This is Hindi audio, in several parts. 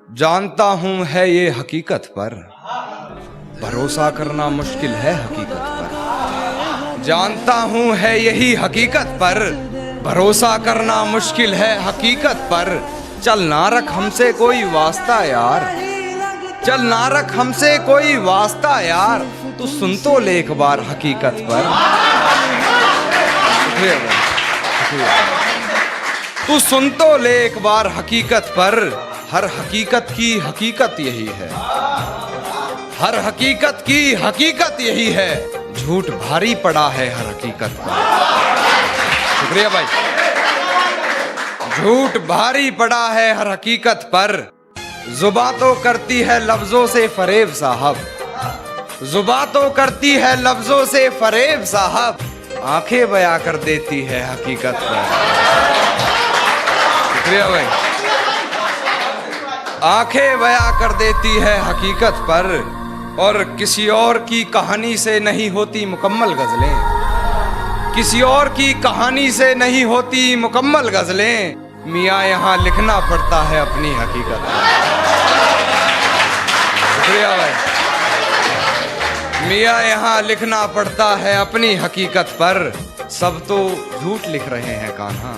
जानता हूं है ये हकीकत पर, भरोसा करना मुश्किल है हकीकत पर। जानता हूं है यही हकीकत पर, भरोसा करना मुश्किल है हकीकत पर। चल ना रख हमसे कोई वास्ता यार, चल ना रख हमसे कोई वास्ता यार, तू सुन तो ले एक बार हकीकत पर। तू सुन तो ले एक बार हकीकत पर, हर हकीकत की हकीकत यही है, हर हकीकत की हकीकत यही है। झूठ भारी पड़ा है हर हकीकत पर। शुक्रिया भाई। झूठ भारी पड़ा है हर हकीकत पर, जुबां तो करती है लफ्जों से फरेब साहब, जुबां तो करती है लफ्जों से फरेब साहब, आंखें बयां कर देती है हकीकत पर। शुक्रिया भाई। आंखें बयां कर देती है हकीकत पर, और किसी और की कहानी से नहीं होती मुकम्मल गजलें, किसी और की कहानी से नहीं होती मुकम्मल गजलें, मियाँ यहाँ लिखना पड़ता है अपनी हकीकत पर। शुक्रिया भाई। मियाँ यहाँ लिखना पड़ता है अपनी हकीकत पर। सब तो झूठ लिख रहे हैं कान्हा,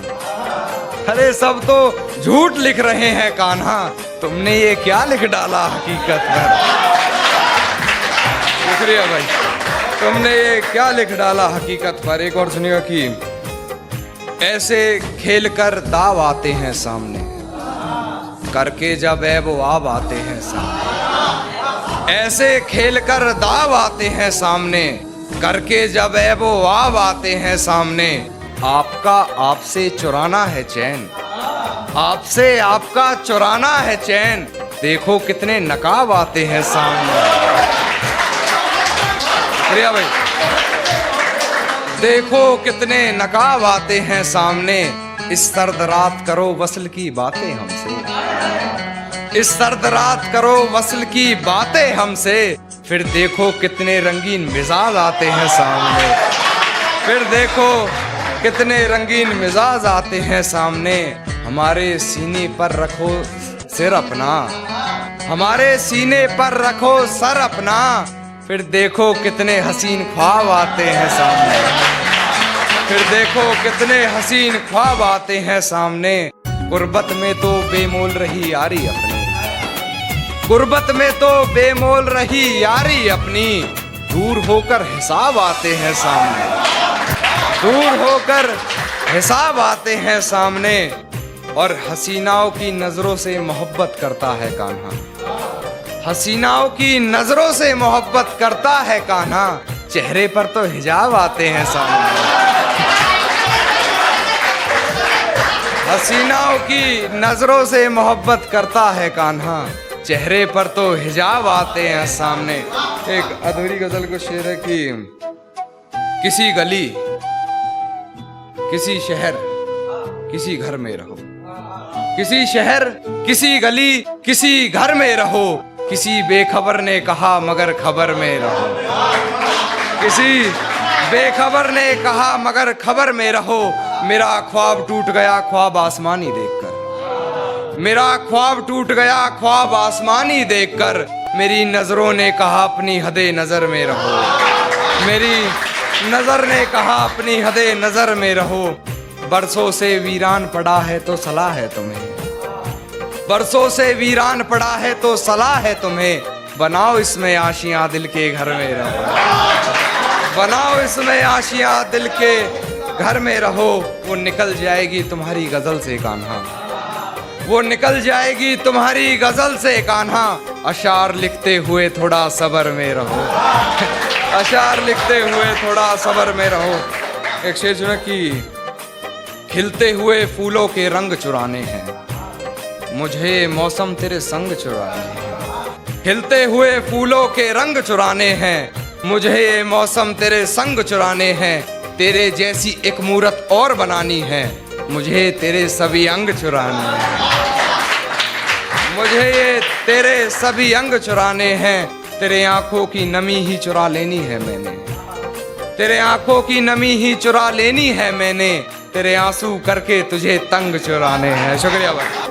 अरे सब तो झूठ लिख रहे हैं कान्हा, तुमने ये क्या लिख डाला हकीकत पर। शुक्रिया भाई। तुमने ये क्या लिख डाला हकीकत पर। एक और सुनिएगा कि ऐसे खेल कर दाव आते हैं सामने, करके जब है वो आब आते हैं सामने। ऐसे खेल कर दाव आते हैं सामने, करके जब है वो आब आते हैं सामने। आपका आपसे चुराना है चैन, आपसे आपका चुराना है चैन, देखो कितने नकाब आते हैं सामने। शुक्रिया भाई। देखो कितने नकाब आते हैं सामने। इस सर्द रात करो वस्ल की बातें हमसे, इस सर्द रात करो वस्ल की बातें हमसे, फिर देखो कितने रंगीन मिजाज आते हैं सामने, फिर देखो कितने रंगीन मिजाज आते हैं सामने। हमारे सीने पर रखो सिर अपना, हमारे सीने पर रखो सर अपना, फिर देखो कितने हसीन ख्वाब आते हैं सामने, फिर देखो कितने हसीन ख्वाब आते हैं सामने। गुर्बत में तो बेमोल रही यारी अपनी, गुर्बत में तो बेमोल रही यारी अपनी, दूर होकर हिसाब आते हैं सामने, दूर होकर हिसाब आते हैं सामने। और हसीनाओं की नजरों से मोहब्बत करता है कान्हा, हसीनाओं की नजरों से मोहब्बत करता है कान्हा, चेहरे पर तो हिजाब आते हैं सामने। हसीनाओं की नजरों से मोहब्बत करता है कान्हा, चेहरे पर तो हिजाब आते हैं सामने। एक अधूरी गजल को शेर है कि किसी गली, किसी शहर, किसी घर में रहो, किसी शहर, किसी गली, किसी घर में रहो, किसी बेखबर ने कहा मगर खबर में रहो, किसी बेखबर ने कहा मगर खबर में रहो। मेरा ख्वाब टूट गया ख्वाब आसमानी देखकर, मेरा ख्वाब टूट गया ख्वाब आसमानी देखकर, मेरी नजरों ने कहा अपनी हदे नजर में रहो, मेरी नजर ने कहा अपनी हदे नजर में रहो। बरसों से वीरान पड़ा है तो सलाह है तुम्हें, बरसों से वीरान पड़ा है तो सलाह है तुम्हें, बनाओ इसमें आशियां दिल के घर में रहो, बनाओ इसमें आशियां दिल के घर में रहो। वो निकल जाएगी तुम्हारी गजल से कान्हा, वो निकल जाएगी तुम्हारी गजल से कान्हा, अशार लिखते हुए थोड़ा सब्र में रहो, अशार लिखते हुए थोड़ा सब्र में रहो। एक शेर सुना कि खिलते हुए फूलों के रंग चुराने हैं, मुझे मौसम तेरे संग चुराने हैं, खिलते हुए फूलों के रंग चुराने हैं, मुझे मौसम तेरे संग चुराने हैं, तेरे जैसी एक मूरत और बनानी है, मुझे तेरे सभी अंग चुराने हैं, मुझे ये तेरे सभी अंग चुराने हैं, तेरे आंखों की नमी ही चुरा लेनी है मैंने, तेरे आंखों की नमी ही चुरा लेनी है मैंने, तेरे आंसू करके तुझे तंग चुराने हैं। शुक्रिया भाई।